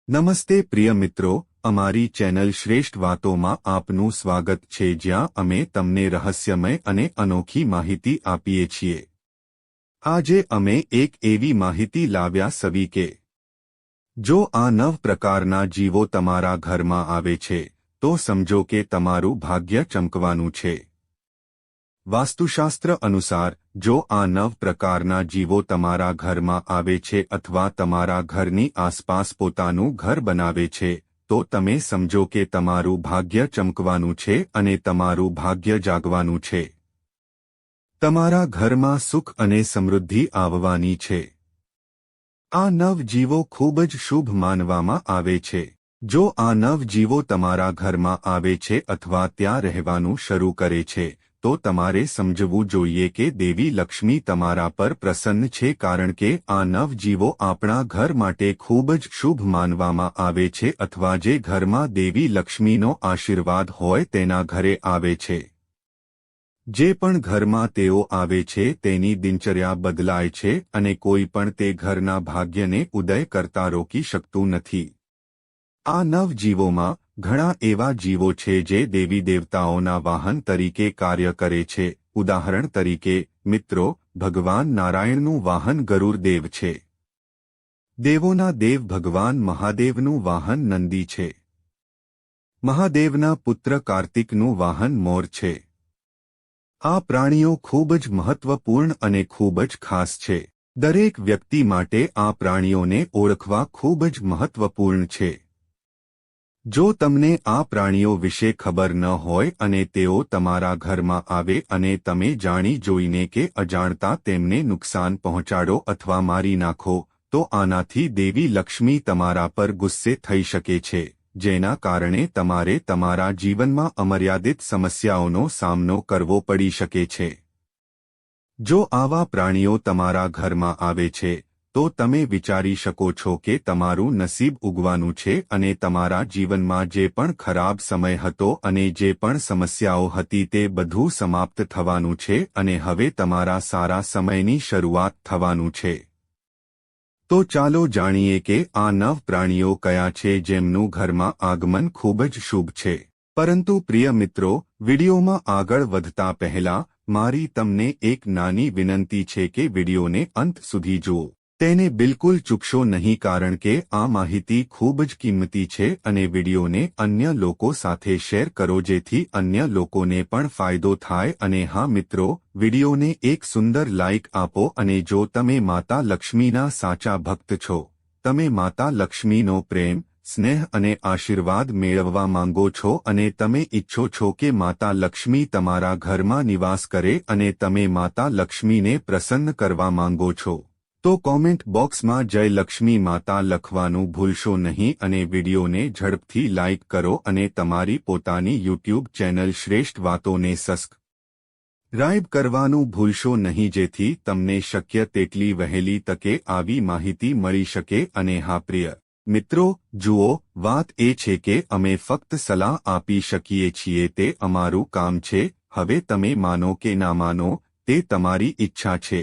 નમસ્તે પ્રિય મિત્રો, અમારી ચેનલ શ્રેષ્ઠ વાતોમાં આપનું સ્વાગત છે, જ્યાં અમે તમને રહસ્યમય અને અનોખી માહિતી આપીએ છીએ। આજે અમે એક એવી માહિતી લાવ્યા સવી કે જો આ 9 પ્રકારના જીવો તમારા ઘરમાં આવે છે તો સમજો કે તમારું ભાગ્ય ચમકવાનું છે। વાસ્તુશાસ્ત્ર અનુસાર જો આ 9 પ્રકારના જીવો તમારા ઘરમાં આવે છે અથવા તમારા ઘરની આસપાસ પોતાનું ઘર બનાવે છે તો તમે સમજો કે તમારું ભાગ્ય ચમકવાનું છે અને તમારું ભાગ્ય જાગવાનું છે। તમારા ઘરમાં સુખ અને સમૃદ્ધિ આવવાની છે। આ 9 જીવો ખૂબ જ શુભ માનવામાં આવે છે। જો આ 9 જીવો તમારા ઘરમાં આવે છે અથવા ત્યાં રહેવાનું શરૂ કરે છે તો તમારે સમજવું જોઈએ કે દેવી લક્ષ્મી તમારા પર પ્રસન્ન છે, કારણ કે આ 9 જીવો આપણા ઘર માટે ખૂબ જ શુભ માનવામાં આવે છે અથવા જે ઘરમાં દેવી લક્ષ્મીનો આશીર્વાદ હોય તેના ઘરે આવે છે। જે પણ ઘરમાં તેઓ આવે છે તેની દિનચર્યા બદલાય છે અને કોઈ પણ તે ઘરના ભાગ્યને ઉદય કરતા રોકી શકતું નથી। આ 9 જીવોમાં ઘણા એવા જીવો છે જે દેવી દેવતાઓના વાહન તરીકે કાર્ય કરે છે। ઉદાહરણ તરીકે મિત્રો, ભગવાન નારાયણનું વાહન ગરુડ દેવ છે। દેવોના દેવ ભગવાન મહાદેવનું વાહન નંદી છે। મહાદેવના પુત્ર કાર્તિકનું વાહન મોર છે। આ પ્રાણીઓ ખૂબ જ મહત્વપૂર્ણ અને ખૂબ જ ખાસ છે। દરેક વ્યક્તિ માટે આ પ્રાણીઓને ઓળખવા ખૂબ જ મહત્વપૂર્ણ છે। જો તમને આ પ્રાણીઓ વિશે ખબર ન હોય અને તેઓ તમારા ઘરમાં આવે અને તમે જાણી જોઈને કે અજાણતા તેમને નુકસાન પહોંચાડો અથવા મારી નાખો તો આનાથી દેવી લક્ષ્મી તમારા પર ગુસ્સે થઈ શકે છે, જેના કારણે તમારે તમારા જીવનમાં અમર્યાદિત સમસ્યાઓનો સામનો કરવો પડી શકે છે। જો આવા પ્રાણીઓ તમારા ઘરમાં આવે છે તો તમે વિચારી શકો છો કે તમારું નસીબ ઉગવાનું છે અને તમારા જીવનમાં જે પણ ખરાબ સમય હતો અને જે પણ સમસ્યાઓ હતી તે બધું સમાપ્ત થવાનું છે અને હવે તમારા સારા સમયની શરૂઆત થવાનું છે। તો ચાલો જાણીએ કે આ 9 પ્રાણીઓ કયા છે જેમનું ઘરમાં આગમન ખૂબ જ શુભ છે। પરંતુ પ્રિય મિત્રો, વિડીયોમાં આગળ વધતા પહેલા મારી તમને એક નાની વિનંતી છે કે વિડીયોને અંત સુધી જુઓ। તેને બિલકુલ ચૂકશો નહીં, કારણ કે આ માહિતી ખૂબ જ કિંમતી છે અને વિડીયોને અન્ય લોકો સાથે શેર કરો જેથી અન્ય લોકોને પણ ફાયદો થાય। અને હા મિત્રો, વિડીયોને એક સુંદર લાઇક આપો અને જો તમે માતા લક્ષ્મીના સાચા ભક્ત છો, તમે માતા લક્ષ્મીનો પ્રેમ, સ્નેહ અને આશીર્વાદ મેળવવા માંગો છો અને તમે ઈચ્છો છો કે માતા લક્ષ્મી તમારા ઘરમાં નિવાસ કરે અને તમે માતા લક્ષ્મીને પ્રસન્ન કરવા માંગો છો, તો કોમેન્ટ બોક્સમાં જય લક્ષ્મી માતા લખવાનું ભૂલશો નહીં અને વિડીયોને ઝડપથી લાઇક કરો અને તમારી પોતાની યુટ્યુબ ચેનલ શ્રેષ્ઠ વાતોને સબસ્ક્રાઇબ કરવાનું ભૂલશો નહીં, જેથી તમને શક્ય તેટલી વહેલી તકે આવી માહિતી મળી શકે। અને હા પ્રિય મિત્રો, જુઓ, વાત એ છે કે અમે ફક્ત સલાહ આપી શકીએ છીએ, તે અમારું કામ છે। હવે તમે માનો કે ના માનો તે તમારી ઈચ્છા છે,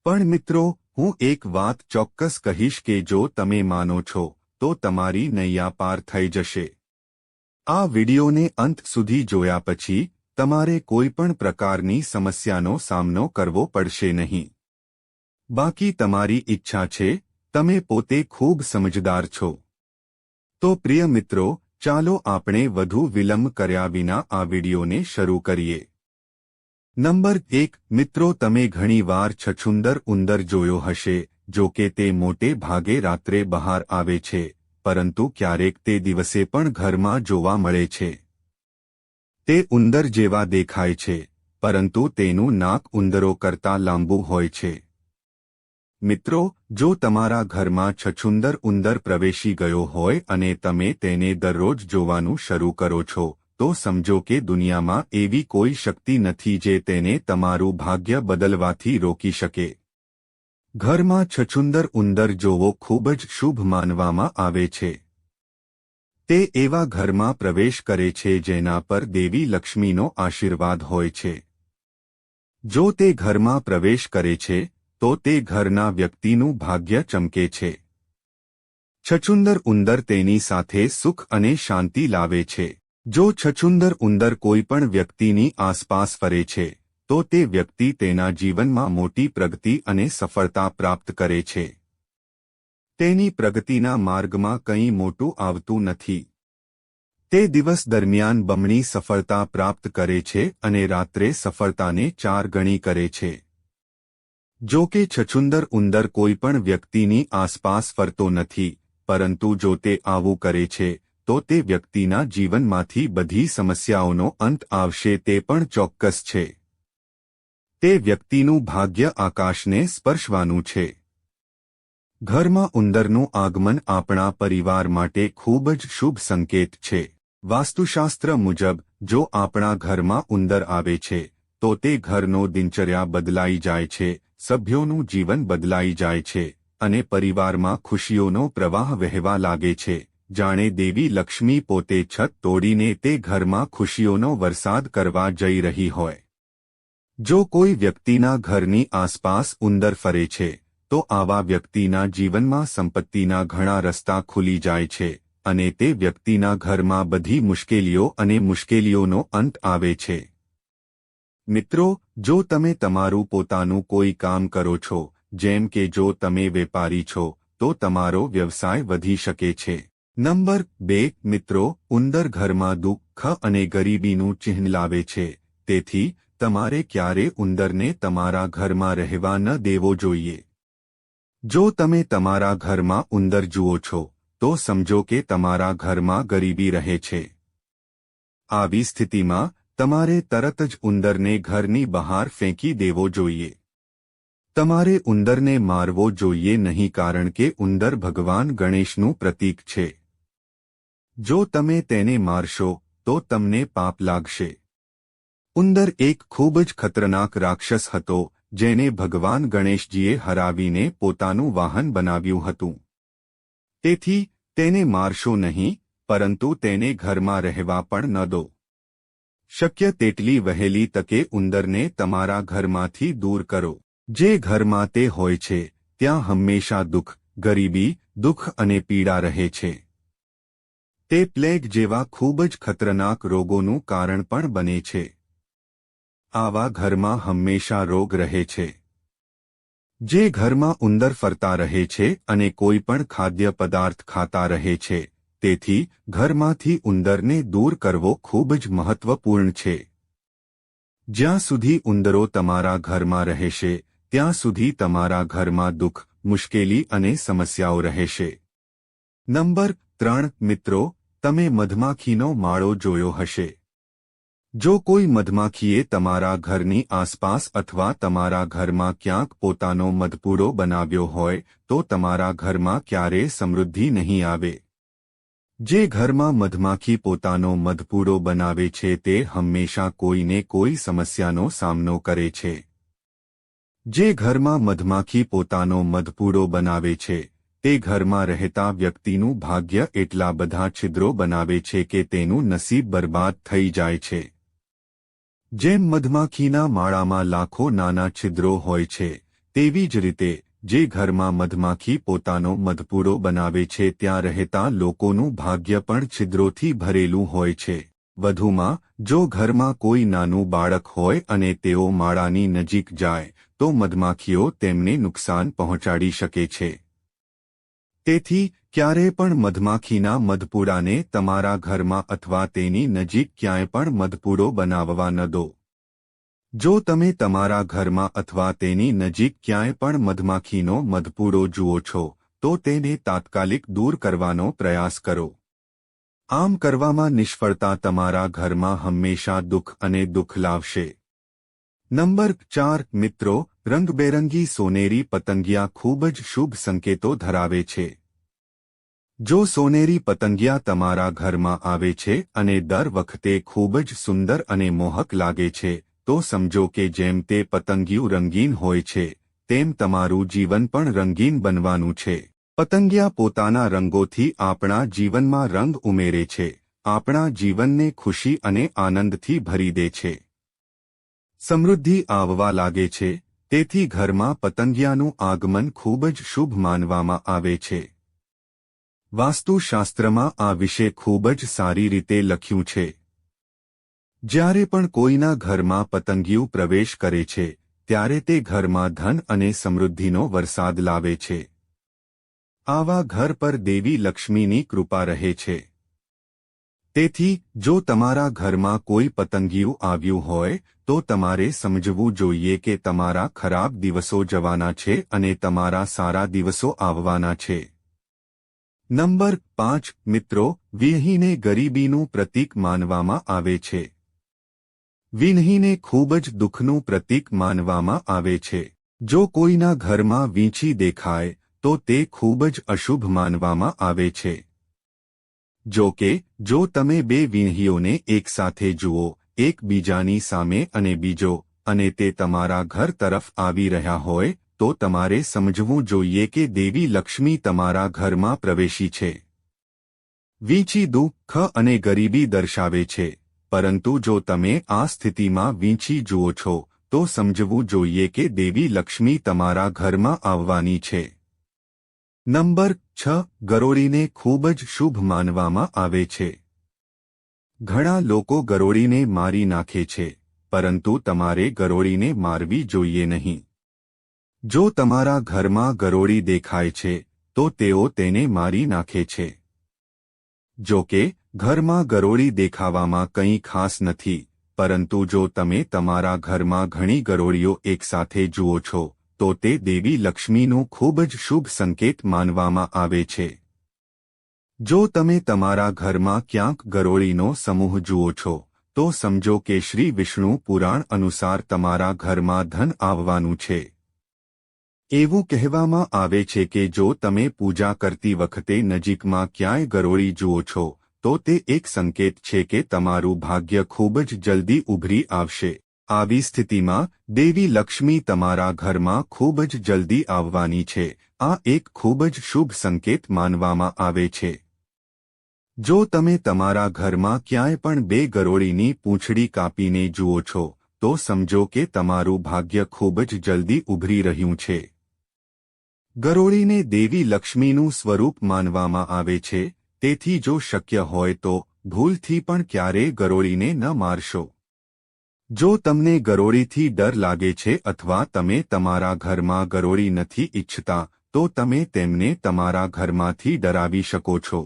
પણ મિત્રો, હું એક વાત ચોક્કસ કહીશ કે જો તમે માનો છો તો તમારી નૈયા પાર થઈ જશે। આ વિડીયોને અંત સુધી જોયા પછી તમારે કોઈ પણ પ્રકારની સમસ્યાનો સામનો કરવો પડશે નહીં। બાકી તમારી ઈચ્છા છે, તમે પોતે ખૂબ સમજદાર છો। તો પ્રિય મિત્રો, ચાલો આપણે વધુ વિલંબ કર્યા વિના આ વિડીયોને શરૂ કરીએ। નંબર 1 મિત્રો, તમે ઘણીવાર છછુંદર ઉંદર જોયો હશે। જો કે તે મોટે ભાગે રાત્રે બહાર આવે છે, પરંતુ ક્યારેક તે દિવસે પણ ઘરમાં જોવા મળે છે। તે ઉંદર જેવા દેખાય છે, પરંતુ તેનું નાક ઉંદરો કરતાં લાંબુ હોય છે। મિત્રો, જો તમારા ઘરમાં છછુંદર ઉંદર પ્રવેશી ગયો હોય અને તમે તેને દરરોજ જોવાનું શરૂ કરો છો તો સમજો કે દુનિયામાં એવી કોઈ શક્તિ નથી જે તેને તમારું ભાગ્ય બદલવાથી રોકી શકે। ઘરમાં છછુંદર ઉંદર જોવો ખૂબ જ શુભ માનવામાં આવે છે। તે એવા ઘરમાં પ્રવેશ કરે છે જેના પર દેવી લક્ષ્મીનો આશીર્વાદ હોય છે। જો તે ઘરમાં પ્રવેશ કરે છે તો તે ઘરના વ્યક્તિનું ભાગ્ય ચમકે છે। છછુંદર ઉંદર તેની સાથે સુખ અને શાંતિ લાવે છે. જો છછુંદર ઉંદર કોઈપણ વ્યક્તિની આસપાસ ફરે છે તો તે વ્યક્તિ તેના જીવનમાં મોટી પ્રગતિ અને સફળતા પ્રાપ્ત કરે છે. તેની પ્રગતિના માર્ગમાં કંઈ મોટું આવતું નથી. તે દિવસ દરમિયાન બમણી સફળતા પ્રાપ્ત કરે છે અને રાત્રે સફળતાને 4 ગણી કરે છે. જો કે છછુંદર ઉંદર કોઈપણ વ્યક્તિની આસપાસ ફરતો નથી, પરંતુ જો તે આવું કરે છે તો તે વ્યક્તિના જીવનમાંથી બધી સમસ્યાઓનો અંત આવશે તે પણ ચોક્કસ છે. તે વ્યક્તિનું ભાગ્ય આકાશને સ્પર્શવાનું છે. ઘરમાં ઉંદરનું આગમન આપણા પરિવાર માટે ખૂબ જ શુભ સંકેત છે. વાસ્તુશાસ્ત્ર મુજબ જો આપણા ઘરમાં ઉંદર આવે છે તો તે ઘરનો દિનચર્યા બદલાઈ જાય છે, સભ્યોનું જીવન બદલાઈ જાય છે અને પરિવારમાં ખુશીઓનો પ્રવાહ વહેવા લાગે છે. જાણે દેવી લક્ષ્મી પોતે છત તોડીને તે ઘરમાં ખુશીઓનો વરસાદ કરવા જઈ રહી હોય. જો કોઈ વ્યક્તિના ઘરની આસપાસ ઉંદર ફરે છે તો આવા વ્યક્તિના જીવનમાં સંપત્તિના ઘણા રસ્તા ખુલી જાય છે અને તે વ્યક્તિના ઘરમાં બધી મુશ્કેલીઓ અને મુશ્કેલીઓનો અંત આવે છે. મિત્રો, જો તમે તમારું પોતાનું કોઈ કામ કરો છો, જેમ કે જો તમે વેપારી છો, તો તમારો વ્યવસાય વધી શકે છે. નંબર 2 મિત્રો, ઉંદર ઘરમાં દુઃખ અને ગરીબીનું ચિહ્ન લાવે છે. તેથી તમારે ક્યારે ઉંદરને તમારા ઘરમાં રહેવા ન દેવો જોઈએ. જો તમે તમારા ઘરમાં ઉંદર જુઓ છો તો સમજો કે તમારા ઘરમાં ગરીબી રહે છે. આવી સ્થિતિમાં તમારે તરત જ ઉંદરને ઘરની બહાર ફેંકી દેવો જોઈએ. તમારે ઉંદરને મારવો જોઈએ નહીં, કારણ કે ઉંદર ભગવાન ગણેશનું પ્રતીક છે. જો તમે તેને મારશો તો તમને પાપ લાગશે. ઉંદર એક ખૂબ જ ખતરનાક રાક્ષસ હતો જેને ભગવાન ગણેશજીએ હરાવીને પોતાનું વાહન બનાવ્યું હતું. તેથી તેને મારશો નહીં, પરંતુ તેને ઘરમાં રહેવા પણ ન દો. શક્ય તેટલી વહેલી તકે ઉંદરને તમારા ઘરમાંથી દૂર કરો. જે ઘરમાં તે હોય છે ત્યાં હંમેશા દુઃખ, ગરીબી, દુઃખ અને પીડા રહે છે. તે પ્લેગ જેવા ખૂબ જ ખતરનાક રોગોનું કારણ પણ બને છે. આવા ઘરમાં હંમેશા રોગ રહે છે. જે ઘરમાં ઉંદર ફરતા રહે છે અને કોઈ પણ ખાદ્ય પદાર્થ ખાતા રહે છે, તેથી ઘરમાંથી ઉંદરને દૂર કરવો ખૂબ જ મહત્વપૂર્ણ છે. જ્યાં સુધી ઉંદરો તમારા ઘરમાં રહેશે ત્યાં સુધી તમારા ઘરમાં દુઃખ, મુશ્કેલી અને સમસ્યાઓ રહેશે. નંબર 3 મિત્રો, તમે મધમાખીનો માળો જોયો હશે. જો કોઈ મધમાખીએ તમારા ઘરની આસપાસ અથવા તમારા ઘરમાં ક્યાંક પોતાનો મધપૂડો બનાવ્યો હોય તો તમારા ઘરમાં ક્યારેય સમૃદ્ધિ નહીં આવે. જે ઘરમાં મધમાખી પોતાનો મધપૂડો બનાવે છે તે હંમેશા કોઈને કોઈ સમસ્યાનો સામનો કરે છે. જે ઘરમાં મધમાખી પોતાનો મધપૂડો બનાવે છે તે ઘરમાં રહેતા વ્યક્તિનું ભાગ્ય એટલા બધા છિદ્રો બનાવે છે કે તેનું નસીબ બરબાદ થઈ જાય છે. જેમ મધમાખીના માળામાં લાખો નાના છિદ્રો હોય છે, તેવી જ રીતે જે ઘરમાં મધમાખી પોતાનો મધપૂડો બનાવે છે ત્યાં રહેતા લોકોનું ભાગ્ય પણ છિદ્રોથી ભરેલું હોય છે. વધુમાં, જો ઘરમાં કોઈ નાનું બાળક હોય અને તેઓ માળાની નજીક જાય તો મધમાખીઓ તેમને નુકસાન પહોંચાડી શકે છે. તેથી ક્યારે પણ મધમાખીના મધપૂડાને તમારા ઘરમાં અથવા તેની નજીક ક્યાંય પણ મધપૂડો બનાવવા ન દો. જો તમે તમારા ઘરમાં અથવા તેની નજીક ક્યાંય પણ મધમાખીનો મધપૂડો જુઓ છો તો તેને તાત્કાલિક દૂર કરવાનો પ્રયાસ કરો. આમ કરવામાં નિષ્ફળતા તમારા ઘરમાં હંમેશા દુઃખ અને દુઃખ લાવશે. નંબર 4 મિત્રો, રંગબેરંગી સોનેરી પતંગિયા ખૂબ જ શુભ સંકેતો ધરાવે છે. જો સોનેરી પતંગિયા તમારા ઘરમાં આવે છે અને દર વખતે ખૂબ જ સુંદર અને મોહક લાગે છે તો સમજો કે જેમ તે પતંગિયું રંગીન હોય છે તેમ તમારું જીવન પણ રંગીન બનવાનું છે. પતંગિયા પોતાના રંગોથી આપણા જીવનમાં રંગ ઉમેરે છે, આપણા જીવનને ખુશી અને આનંદથી ભરી દે છે. સમૃદ્ધિ આવવા લાગે છે, તેથી ઘરમાં પતંગિયાનું આગમન ખૂબ જ શુભ માનવામાં આવે છે. વાસ્તુશાસ્ત્રમાં આ વિશે ખૂબ જ સારી રીતે લખ્યું છે. જ્યારે પણ કોઈના ઘરમાં પતંગિયું પ્રવેશ કરે છે ત્યારે તે ઘરમાં ધન અને સમૃદ્ધિનો વરસાદ લાવે છે. આવા ઘર પર દેવી લક્ષ્મીની કૃપા રહે છે. તેથી જો તમારા ઘરમાં કોઈ પતંગિયું આવ્યું હોય તો તમારે સમજવું જોઈએ કે તમારા ખરાબ દિવસો જવાના છે અને તમારા સારા દિવસો આવવાના છે. નંબર 5 મિત્રો, વિહીને ગરીબીનું પ્રતીક માનવામાં આવે છે. વિહીને ખૂબ જ દુઃખનું પ્રતીક માનવામાં આવે છે. જો કોઈના ઘરમાં વીંછી દેખાય તો તે ખૂબ જ અશુભ માનવામાં આવે છે. જો કે જો તમે બે વીંહીઓને એકસાથે જુઓ, એકબીજાની સામે અને બીજો, અને તે તમારા ઘર તરફ આવી રહ્યા હોય તો તમારે સમજવું જોઈએ કે દેવી લક્ષ્મી તમારા ઘરમાં પ્રવેશી છે. વીંછી દુઃખ અને ગરીબી દર્શાવે છે, પરંતુ જો તમે આ સ્થિતિમાં વીંછી જુઓ છો તો સમજવું જોઈએ કે દેવી લક્ષ્મી તમારા ઘરમાં આવવાની છે. નંબર 6 ગરોળીને ખૂબ જ શુભ માનવામાં આવે છે. ઘણા લોકો ગરોળીને મારી નાખે છે, પરંતુ તમારે ગરોળીને મારવી જોઈએ નહીં. જો તમારા ઘરમાં ગરોળી દેખાય છે તો તેઓ તેને મારી નાખે છે. જો કે ઘરમાં ગરોળી દેખાવામાં કંઈ ખાસ નથી, પરંતુ જો તમે તમારા ઘરમાં ઘણી ગરોળીઓ એકસાથે જુઓ છો તો તે દેવી લક્ષ્મીનું ખૂબ જ શુભ સંકેત માનવામાં આવે છે. જો તમે તમારા ઘરમાં ક્યાંક ગરોળીનો સમૂહ જુઓ છો તો સમજો કે શ્રી વિષ્ણુ પુરાણ અનુસાર તમારા ઘરમાં ધન આવવાનું છે. એવું કહેવામાં આવે છે કે જો તમે પૂજા કરતી વખતે નજીકમાં ક્યાંય ગરોળી જુઓ છો તો તે એક સંકેત છે કે તમારું ભાગ્ય ખૂબ જ જલ્દી ઉભરી આવશે. આવી સ્થિતિમાં દેવી લક્ષ્મી તમારા ઘરમાં ખૂબ જ જલ્દી આવવાની છે. આ એક ખૂબ જ શુભ સંકેત માનવામાં આવે છે. જો તમે તમારા ઘરમાં ક્યાંય પણ બે ગરોળીની પૂંછડી કાપીને જુઓ છો તો સમજો કે તમારું ભાગ્ય ખૂબ જ જલ્દી ઉભરી રહ્યું છે. ગરોળીને દેવી લક્ષ્મીનું સ્વરૂપ માનવામાં આવે છે, તેથી જો શક્ય હોય તો ભૂલથી પણ ક્યારેય ગરોળીને ન મારશો. જો તમને ગરોળીથી ડર લાગે છે અથવા તમે તમારા ઘરમાં ગરોળી નથી ઈચ્છતા તો તમે તેમને તમારા ઘરમાંથી ડરાવી શકો છો.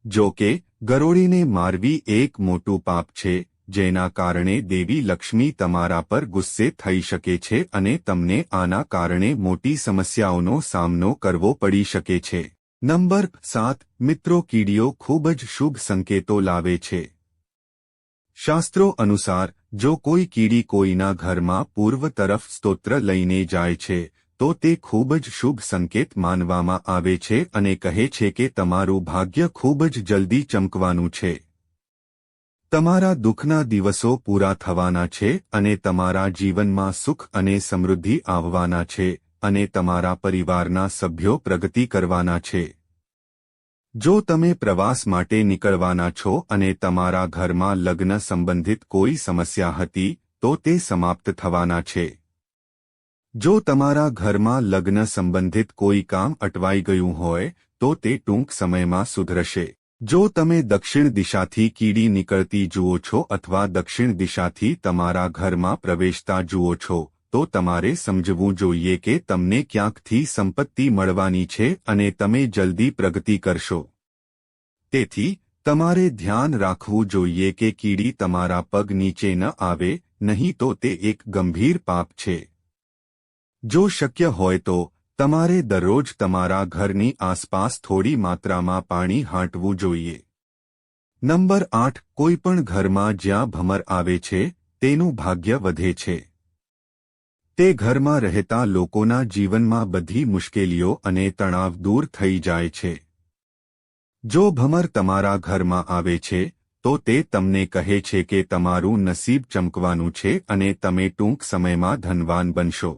જો કે ગરોળીને મારવી એક મોટું પાપ છે, જેના કારણે દેવી લક્ષ્મી તમારા પર ગુસ્સે થઈ શકે છે અને તમને આના કારણે મોટી સમસ્યાઓનો સામનો કરવો પડી શકે છે. નંબર 7 મિત્રો, કીડીઓ ખૂબ જ શુભ સંકેતો લાવે છે. શાસ્ત્રો અનુસાર જો કોઈ કીડી કોઈના ઘરમાં પૂર્વ તરફ સ્તોત્ર લઈને જાય છે તો તે ખૂબ જ શુભ સંકેત માનવામાં આવે છે અને કહે છે કે તમારું ભાગ્ય ખૂબ જ જલ્દી ચમકવાનું છે. તમારા દુઃખના દિવસો પૂરા થવાના છે અને તમારા જીવનમાં સુખ અને સમૃદ્ધિ આવવાના છે અને તમારા પરિવારના સભ્યો પ્રગતિ કરવાના છે. જો તમે પ્રવાસ માટે નીકળવાના છો અને તમારા ઘરમાં લગ્ન સંબંધિત કોઈ સમસ્યા હતી તો તે સમાપ્ત થવાના છે. જો તમારા ઘરમાં લગ્ન સંબંધિત કોઈ કામ અટવાઈ ગયું હોય તો તે ટૂંક સમયમાં સુધરશે. જો તમે દક્ષિણ દિશાથી કીડી નીકળતી જુઓ છો અથવા દક્ષિણ દિશાથી તમારા ઘરમાં પ્રવેશતા જુઓ છો તો તમારે સમજવું જોઈએ કે તમને ક્યાંકથી સંપત્તિ મળવાની છે અને તમે જલ્દી પ્રગતિ કરશો. તેથી તમારે ધ્યાન રાખવું જોઈએ કે કીડી તમારા પગ નીચે ન આવે, નહીં તો તે એક ગંભીર પાપ છે. જો શક્ય હોય તો તમારે દરરોજ તમારા ઘરની આસપાસ થોડી માત્રામાં પાણી હાંટવું જોઈએ. નંબર 8 કોઈપણ ઘરમાં જ્યાં ભમર આવે છે તેનું ભાગ્ય વધે છે. તે ઘરમાં રહેતા લોકોના જીવનમાં બધી મુશ્કેલીઓ અને તણાવ દૂર થઈ જાય છે. જો ભમર તમારા ઘરમાં આવે છે તો તે તમને કહે છે કે તમારું નસીબ ચમકવાનું છે અને તમે ટૂંક સમયમાં ધનવાન બનશો.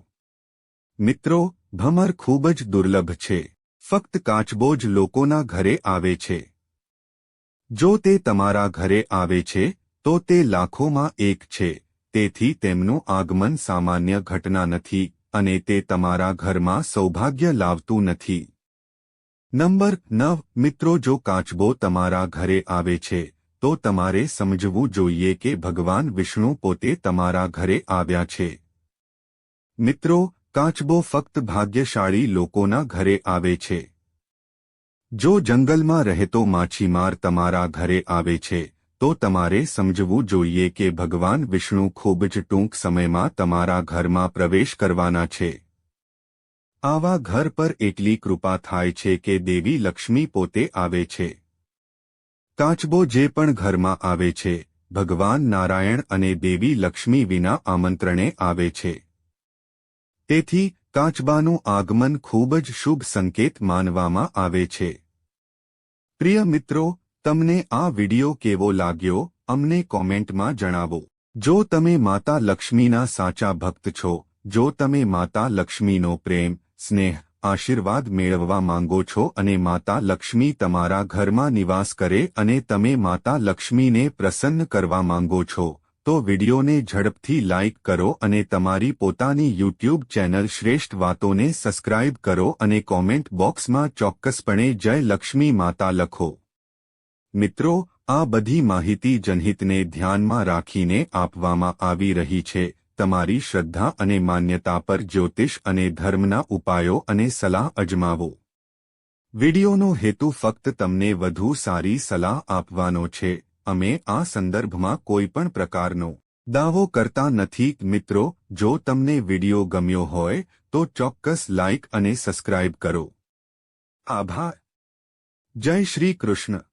મિત્રો, ભમર ખૂબ જ દુર્લભ છે. ફક્ત કાચબો જ લોકોના ઘરે આવે છે. જો તે તમારા ઘરે આવે છે તો તે લાખોમાં એક છે. તેથી તેમનું આગમન સામાન્ય ઘટના નથી અને તે તમારા ઘરમાં સૌભાગ્ય લાવતું નથી. નંબર 9 મિત્રો, જો કાચબો તમારા ઘરે આવે છે તો તમારે સમજવું જોઈએ કે ભગવાન વિષ્ણુ પોતે તમારા ઘરે આવ્યા છે. મિત્રો, કાચબો ફક્ત ભાગ્યશાળી લોકોના ઘરે આવે છે. જો જંગલમાં રહેતો માછીમાર તમારા ઘરે આવે છે તો તમારે સમજવું જોઈએ કે ભગવાન વિષ્ણુ ખૂબ જ ટૂંક સમયમાં તમારા ઘરમાં પ્રવેશ કરવાના છે. આવા ઘર પર એટલી કૃપા થાય છે કે દેવી લક્ષ્મી પોતે આવે છે. કાચબો જે પણ ઘરમાં આવે છે, ભગવાન નારાયણ અને દેવી લક્ષ્મી વિના આમંત્રણે આવે છે. તેથી કાચબાનું આગમન ખૂબ જ શુભ સંકેત માનવામાં આવે છે. પ્રિય મિત્રો, તમને આ વિડિયો કેવો લાગ્યો અમને કોમેન્ટમાં જણાવો. જો તમે માતા લક્ષ્મીના સાચા ભક્ત છો, જો તમે માતા લક્ષ્મીનો પ્રેમ, સ્નેહ, આશીર્વાદ મેળવવા માંગો છો અને માતા લક્ષ્મી તમારા ઘરમાં નિવાસ કરે અને તમે માતા લક્ષ્મીને પ્રસન્ન કરવા માંગો છો, તો વિડિયોને ઝડપથી લાઇક કરો અને તમારી પોતાની યુટ્યુબ ચેનલ શ્રેષ્ઠ વાતોને સબસ્ક્રાઇબ કરો અને કોમેન્ટ બોક્સમાં ચોક્કસપણે જય લક્ષ્મી માતા લખો. મિત્રો, આ બધી માહિતી જનહિતને ધ્યાનમાં રાખીને આપવામાં આવી રહી છે. તમારી શ્રદ્ધા અને માન્યતા પર જ્યોતિષ અને ધર્મના ઉપાયો અને સલાહ અજમાવો. વિડિયોનો હેતુ ફક્ત તમને વધુ સારી સલાહ આપવાનો છે. અમે આ સંદર્ભમાં કોઈપણ પ્રકારનો દાવો કરતા નથી. મિત્રો, જો તમને વિડિયો ગમ્યો હોય તો ચોક્કસ લાઇક અને સબસ્ક્રાઇબ કરો. આભાર. જય શ્રી કૃષ્ણ.